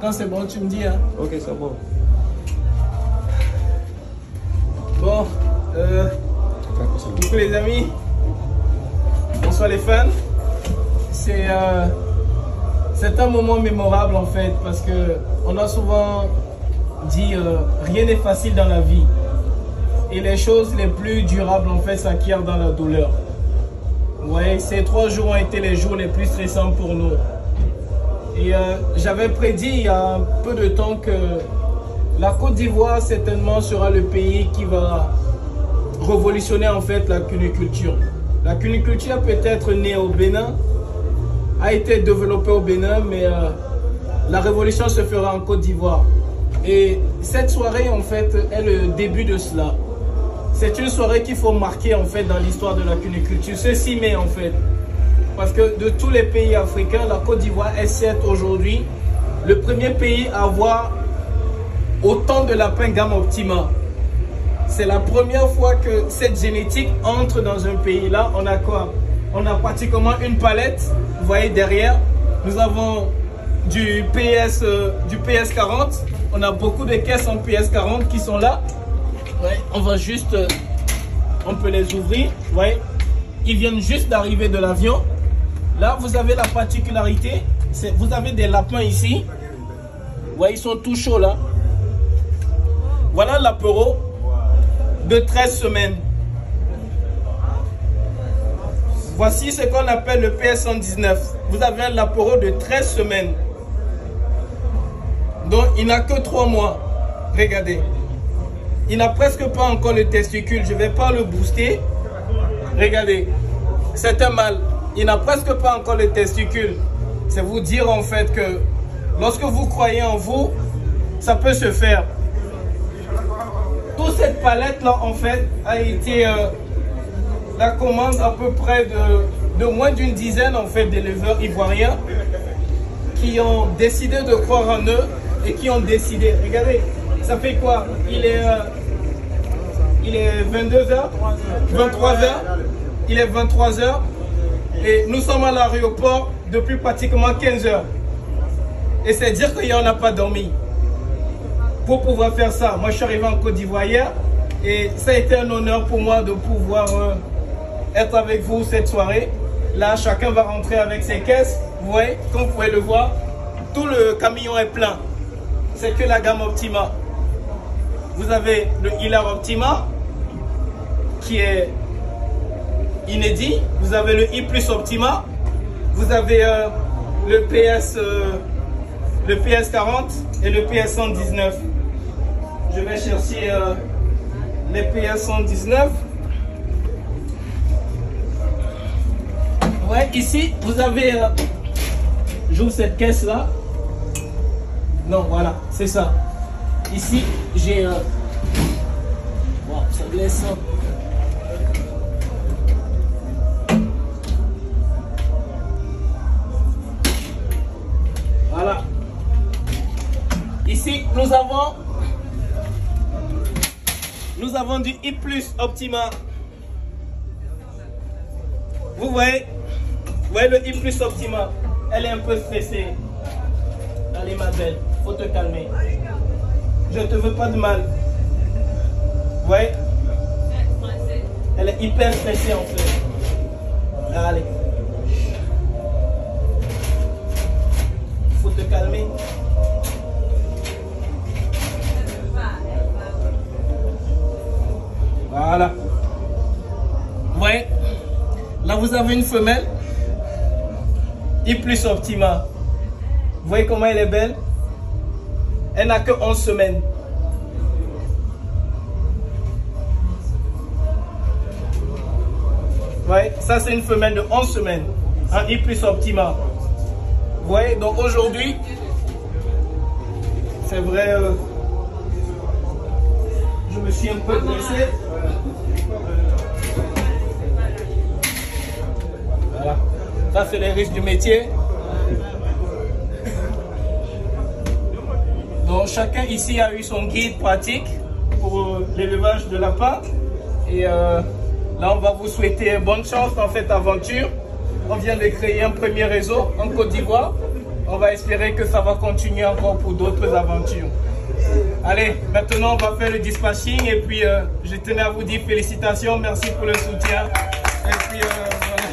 Quand c'est bon, tu me dis. Hein. Ok, c'est bon. Bon, coucou les amis. Bonsoir les fans. C'est un moment mémorable en fait parce que on a souvent dit rien n'est facile dans la vie et les choses les plus durables en fait s'acquièrent dans la douleur. Vous voyez, ces 3 jours ont été les jours les plus stressants pour nous. Et j'avais prédit il y a un peu de temps que la Côte d'Ivoire certainement sera le pays qui va révolutionner en fait la cuniculture. La cuniculture peut-être née au Bénin, a été développée au Bénin, mais la révolution se fera en Côte d'Ivoire. Et cette soirée en fait est le début de cela. C'est une soirée qu'il faut marquer en fait dans l'histoire de la cuniculture. Ceci met en fait. Parce que de tous les pays africains, la Côte d'Ivoire est certes aujourd'hui le premier pays à avoir autant de lapins gamme Optima. C'est la première fois que cette génétique entre dans un pays. Là, on a quoi? On a pratiquement une palette. Vous voyez derrière, nous avons du PS40. On a beaucoup de caisses en PS40 qui sont là. Ouais, on va juste, on peut les ouvrir. Vous voyez, ils viennent juste d'arriver de l'avion. Là, vous avez la particularité, vous avez des lapins ici. Vous voyez, ils sont tout chauds là. Voilà l'apéro de 13 semaines. Voici ce qu'on appelle le PS119. Vous avez un lapéro de 13 semaines. Donc, il n'a que 3 mois. Regardez. Il n'a presque pas encore le testicule. Je ne vais pas le booster. Regardez. C'est un mâle. Il n'a presque pas encore le testicule. C'est vous dire en fait que lorsque vous croyez en vous, ça peut se faire. Toute cette palette là en fait a été la commande à peu près de moins d'une dizaine en fait d'éleveurs ivoiriens qui ont décidé de croire en eux et qui ont décidé. Regardez, ça fait quoi? Il est 22h, 23h, il est 23h et nous sommes à l'aéroport depuis pratiquement 15h. Et c'est dire qu'il n'y en a pas dormi. Pour pouvoir faire ça, moi je suis arrivé en Côte d'Ivoire hier et ça a été un honneur pour moi de pouvoir être avec vous cette soirée. Là, chacun va rentrer avec ses caisses. Vous voyez, comme vous pouvez le voir, tout le camion est plein. C'est que la gamme Optima. Vous avez le Hilar Optima qui est inédit. Vous avez le I Plus Optima. Vous avez le PS40 et le PS119. Je vais chercher les PS119. Ouais, ici, vous avez... j'ouvre cette caisse-là. Non, voilà, c'est ça. Ici, j'ai... Wow, ça blesse. Voilà. Ici, nous avons du I Plus Optima. Vous voyez le I Plus Optima. Elle est un peu stressée. Allez ma belle, faut te calmer. Je te veux pas de mal. Vous voyez? Elle est hyper stressée en fait. Allez. Faut te calmer. Voilà. Vous voyez? Là, vous avez une femelle. I Plus Optima. Vous voyez comment elle est belle? Elle n'a que 11 semaines. Vous voyez? Ça, c'est une femelle de 11 semaines. Un I Plus Optima. Vous voyez? Donc aujourd'hui, c'est vrai, je me suis un peu blessé. Voilà. Ça, c'est les risques du métier. Donc, chacun ici a eu son guide pratique pour l'élevage de lapins. Et là, on va vous souhaiter bonne chance dans cette aventure. On vient de créer un premier réseau en Côte d'Ivoire. on va espérer que ça va continuer encore pour d'autres aventures. Allez, maintenant on va faire le dispatching et puis je tenais à vous dire félicitations, merci pour le soutien. Et puis voilà.